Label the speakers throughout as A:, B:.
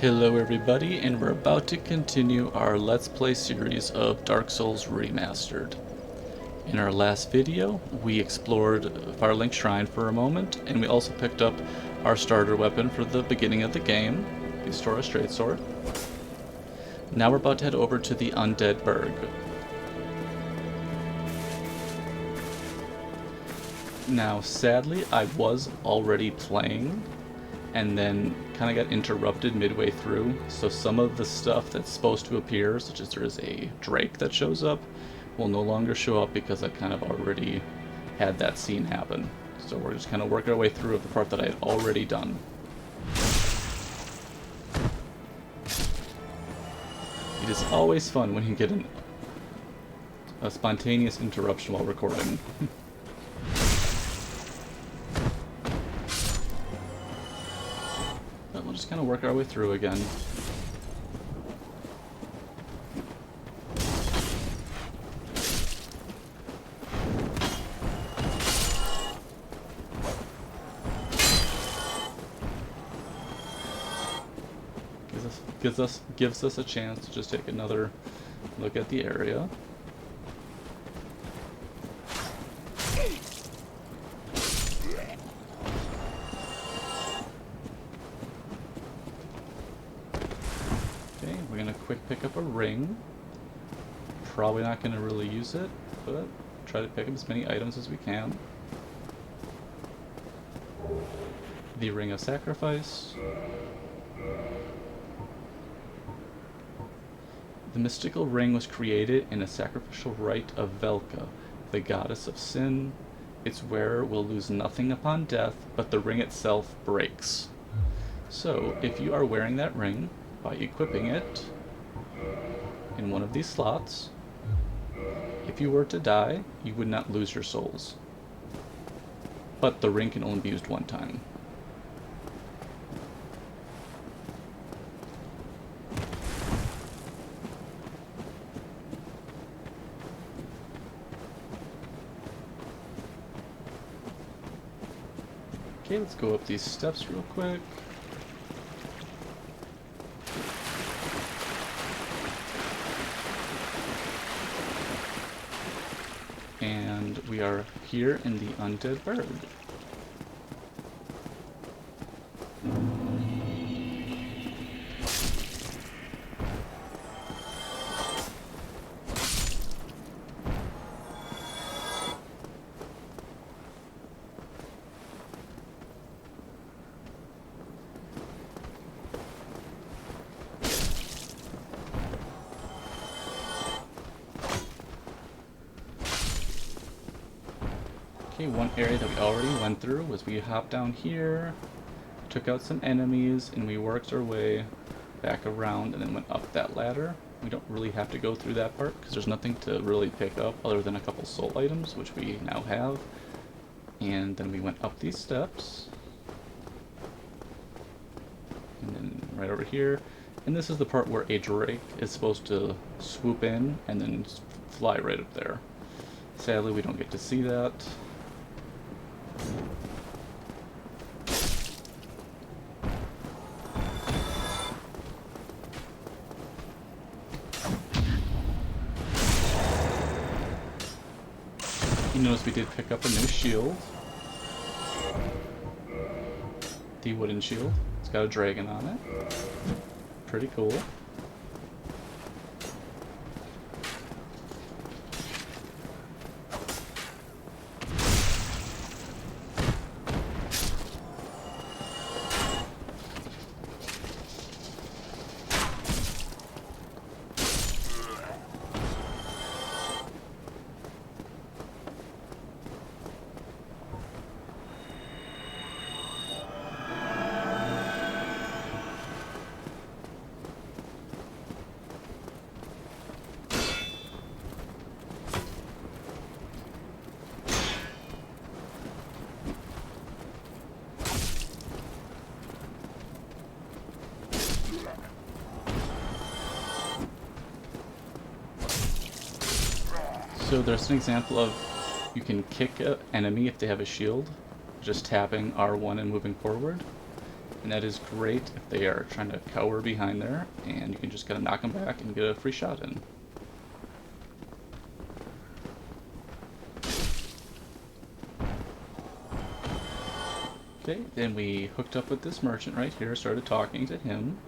A: Hello everybody, and we're about to continue our Let's Play series of Dark Souls Remastered. In our last video, we explored Firelink Shrine for a moment, and we also picked up our starter weapon for the beginning of the game, the Artorias Straight Sword. Now we're about to head over to the Undead Burg. Now, sadly, I was already playing, and then kind of got interrupted midway through, so some of the stuff that's supposed to appear, such as there is a drake that shows up, will no longer show up because I kind of already had that scene happen. So we're just kind of working our way through the part that I had already done. It is always fun when you get a spontaneous interruption while recording. We'll just kind of work our way through again. Gives us a chance to just take another look at the area. Quick pick up a ring. Probably not going to really use it, but try to pick up as many items as we can. The Ring of Sacrifice. The mystical ring was created in a sacrificial rite of Velka, the goddess of sin. Its wearer will lose nothing upon death, but the ring itself breaks. So, if you are wearing that ring, by equipping it in one of these slots, if you were to die, you would not lose your souls. But the ring can only be used one time. Okay, let's go up these steps real quick. And we are here in the Undead Burg. Okay, one area that we already went through was we hopped down here, took out some enemies, and we worked our way back around and then went up that ladder. We don't really have to go through that part because there's nothing to really pick up other than a couple soul items, which we now have. And then we went up these steps. And then right over here. And this is the part where a drake is supposed to swoop in and then fly right up there. Sadly, we don't get to see that. You notice we did pick up a new shield. The wooden shield. It's got a dragon on it. Pretty cool. So there's an example of you can kick an enemy if they have a shield, just tapping R1 and moving forward. And that is great if they are trying to cower behind there, and you can just kind of knock them back and get a free shot in. Okay, then we hooked up with this merchant right here, started talking to him,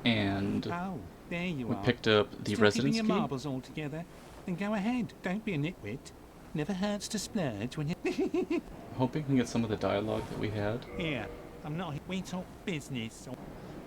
A: and
B: Oh, there you
A: we
B: are.
A: picked up the
B: Still
A: residence
B: keeping
A: key.
B: your marbles all together? Then go ahead. Don't be a nitwit. Never hurts to splurge when you...
A: Hoping we can get some of the dialogue that we had.
B: Here, I'm not... We talk business.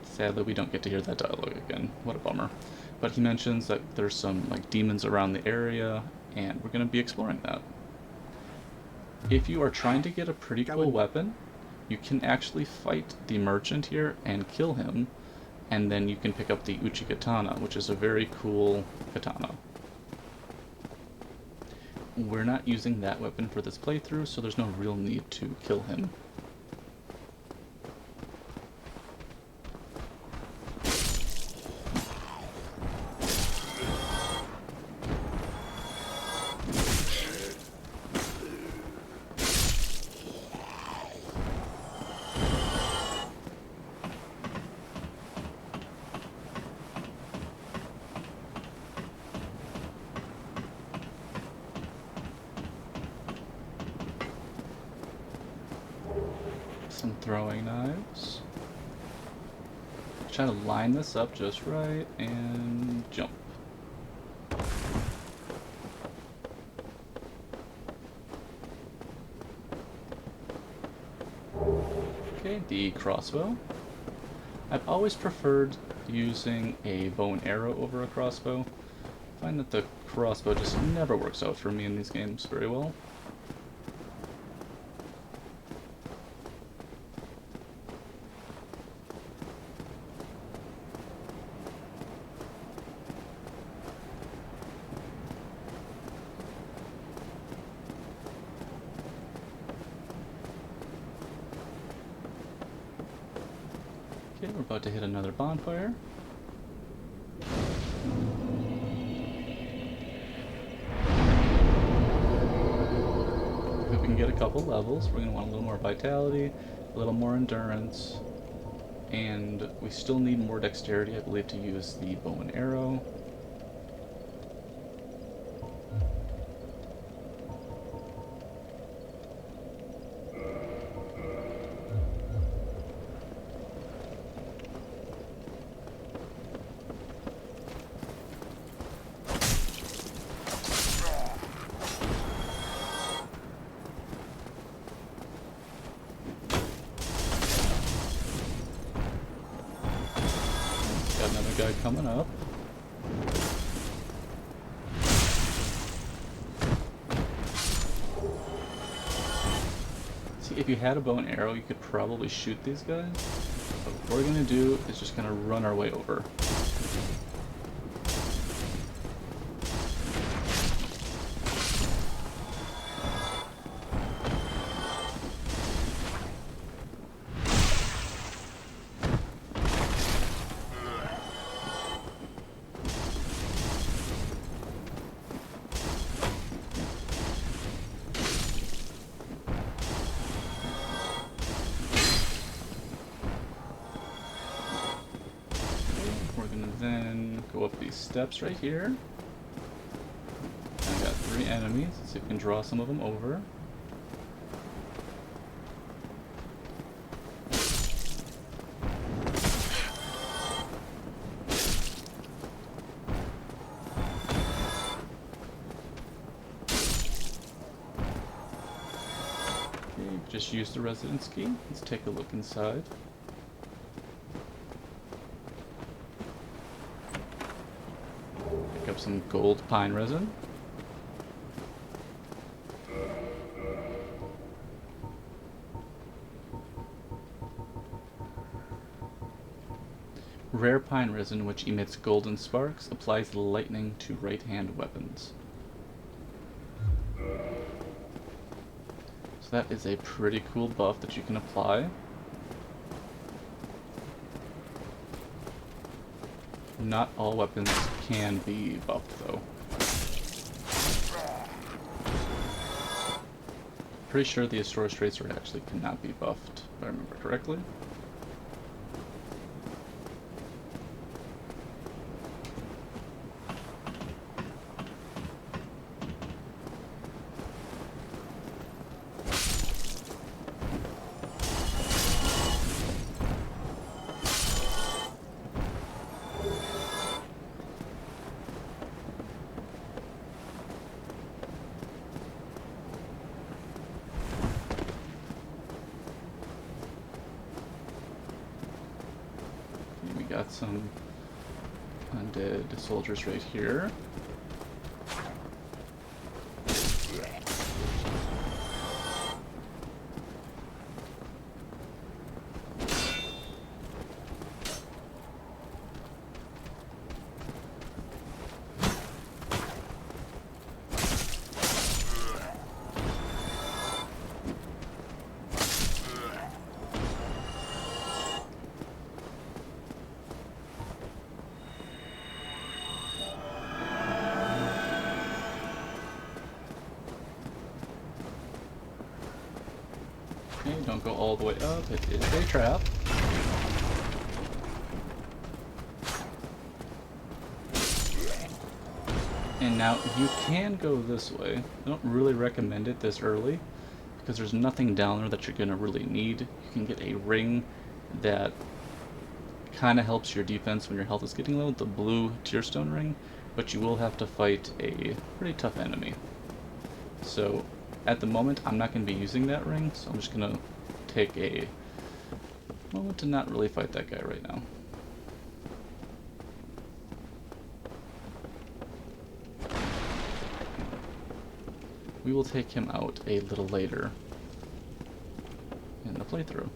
A: Sadly, we don't get to hear that dialogue again. What a bummer. But he mentions that there's some like demons around the area, and we're going to be exploring that. If you are trying to get a pretty cool weapon, you can actually fight the merchant here and kill him, and then you can pick up the Uchi Katana, which is a very cool katana. We're not using that weapon for this playthrough, so there's no real need to kill him. Some throwing knives. Try to line this up just right and jump. Okay, the crossbow. I've always preferred using a bow and arrow over a crossbow. I find that the crossbow just never works out for me in these games very well. Okay, we're about to hit another bonfire. If we can get a couple levels, we're going to want a little more vitality, a little more endurance, and we still need more dexterity, I believe, to use the bow and arrow. Got another guy coming up. See, if you had a bow and arrow, you could probably shoot these guys. But what we're going to do is just going to run our way over. Then go up these steps right here. I got 3 enemies. Let's see if we can draw some of them over. Okay, just use the residence key. Let's take a look inside. Pick up some gold pine resin. Rare pine resin, which emits golden sparks, applies lightning to right-hand weapons. So that is a pretty cool buff that you can apply. Not all weapons can be buffed, though. Pretty sure the Astora Straits actually cannot be buffed, if I remember correctly. got some undead soldiers right here. Okay, don't go all the way up, it is a trap. And now you can go this way. I don't really recommend it this early because there's nothing down there that you're going to really need. You can get a ring that kind of helps your defense when your health is getting low, the blue Tearstone ring, but you will have to fight a pretty tough enemy. So at the moment, I'm not going to be using that ring, so I'm just going to take a moment to not really fight that guy right now. We will take him out a little later in the playthrough.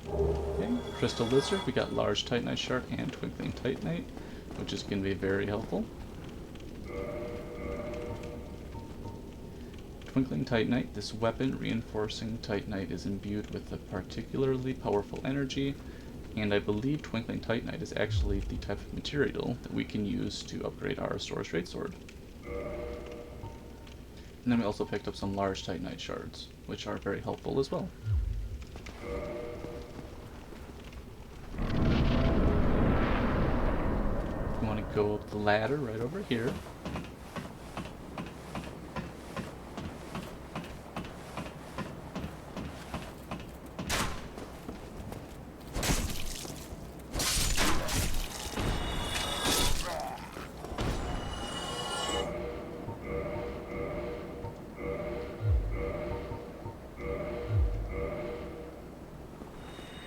A: Okay, Crystal Lizard, we got Large Titanite Shard and Twinkling Titanite, which is going to be very helpful. Twinkling Titanite, this weapon reinforcing Titanite is imbued with a particularly powerful energy, and I believe Twinkling Titanite is actually the type of material that we can use to upgrade our Source Greatsword. And then we also picked up some large Titanite shards, which are very helpful as well. You want to go up the ladder right over here.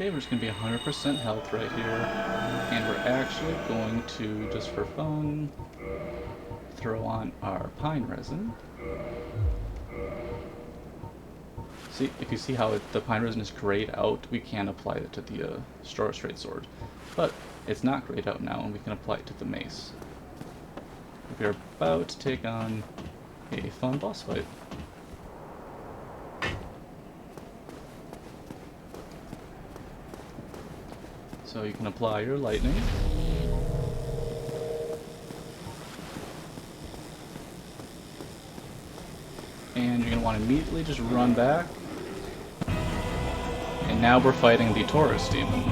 A: Okay, we're just going to be 100% health right here, and we're actually going to, just for fun, throw on our pine resin. See, if you see how the pine resin is grayed out, we can apply it to the Source Greatsword, but it's not grayed out now, and we can apply it to the mace. We're about to take on a fun boss fight. So you can apply your lightning. And you're going to want to immediately just run back. And now we're fighting the Taurus demon.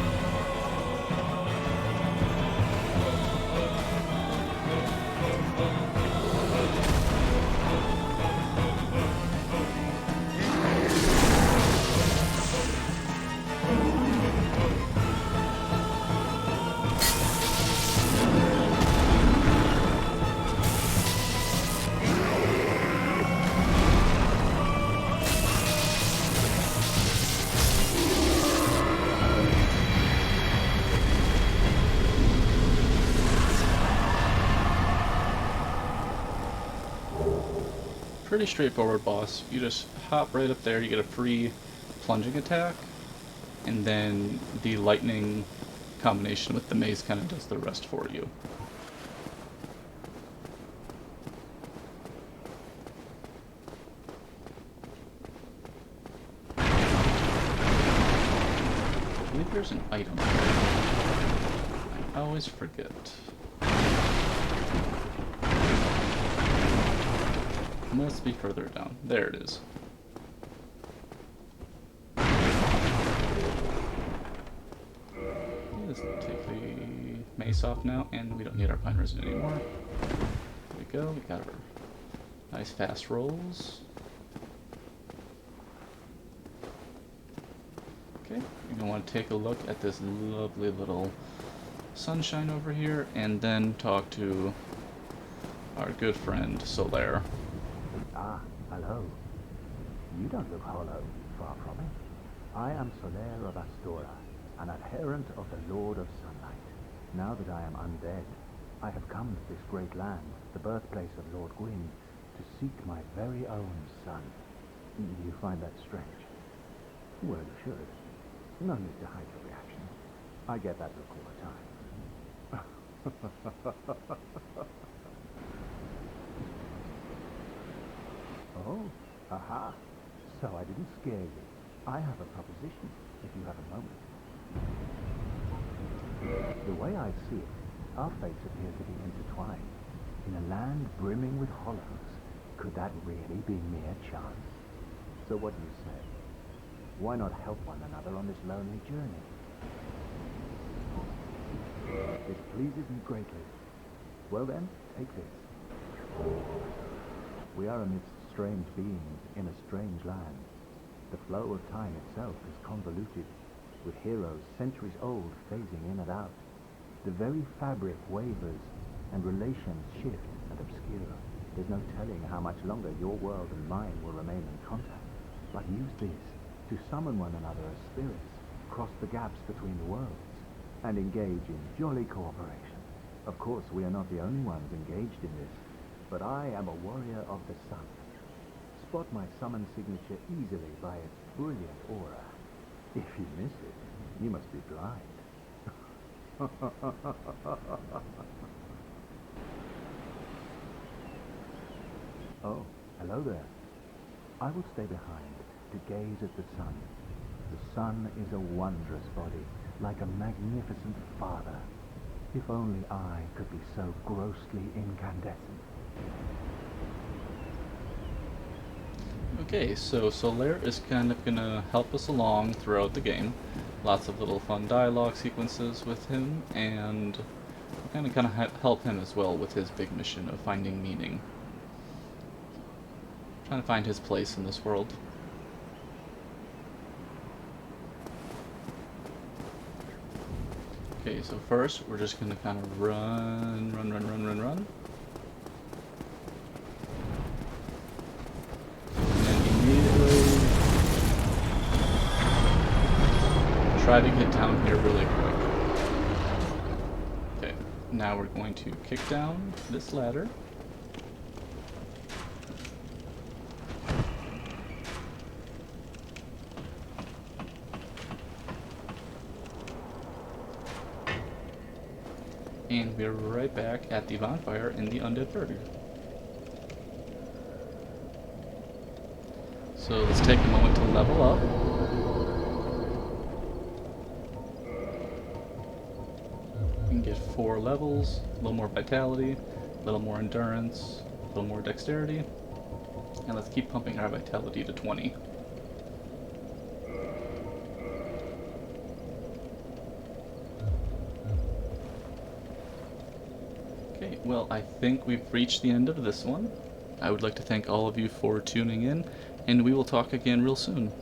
A: Pretty straightforward boss. You just hop right up there, you get a free plunging attack, and then the lightning combination with the mace kind of does the rest for you. I believe there's an item. I always forget. Must be further down. There it is. Let's take the mace off now, and we don't need our pine resin anymore. There we go. We got our nice fast rolls. Okay, you're gonna want to take a look at this lovely little sunshine over here, and then talk to our good friend Solaire.
C: Ah, hello. You don't look hollow. Far from it. I am Solaire of Astora, an adherent of the Lord of Sunlight. Now that I am undead, I have come to this great land, the birthplace of Lord Gwyn, to seek my very own son. You find that strange? Well, you should. No need to hide your reaction. I get that look all the time. Oh, aha. So I didn't scare you. I have a proposition, if you have a moment. The way I see it, our fates appear to be intertwined. In a land brimming with hollows, could that really be mere chance? So what do you say? Why not help one another on this lonely journey? It pleases me greatly. Well then, take this. We are amidst strange beings in a strange land. The flow of time itself is convoluted, with heroes centuries old phasing in and out. The very fabric wavers, and relations shift and obscure. There's no telling how much longer your world and mine will remain in contact. But use this to summon one another as spirits, cross the gaps between the worlds, and engage in jolly cooperation. Of course, we are not the only ones engaged in this, but I am a warrior of the sun. Spot my summon signature easily by its brilliant aura. If you miss it, you must be blind. Oh, hello there. I will stay behind to gaze at the sun. The sun is a wondrous body, like a magnificent father. If only I could be so grossly incandescent.
A: Okay, so Solaire is kind of gonna help us along throughout the game. Lots of little fun dialogue sequences with him, and we're gonna help him as well with his big mission of finding meaning. Trying to find his place in this world. Okay, so first we're just gonna kind of run. Try to get down here really quick. Okay, now we're going to kick down this ladder. And we're right back at the bonfire in the Undead Burg. So let's take a moment to level up. And get 4 levels, a little more vitality, a little more endurance, a little more dexterity, and let's keep pumping our vitality to 20. Okay, well, I think we've reached the end of this one. I would like to thank all of you for tuning in, and we will talk again real soon.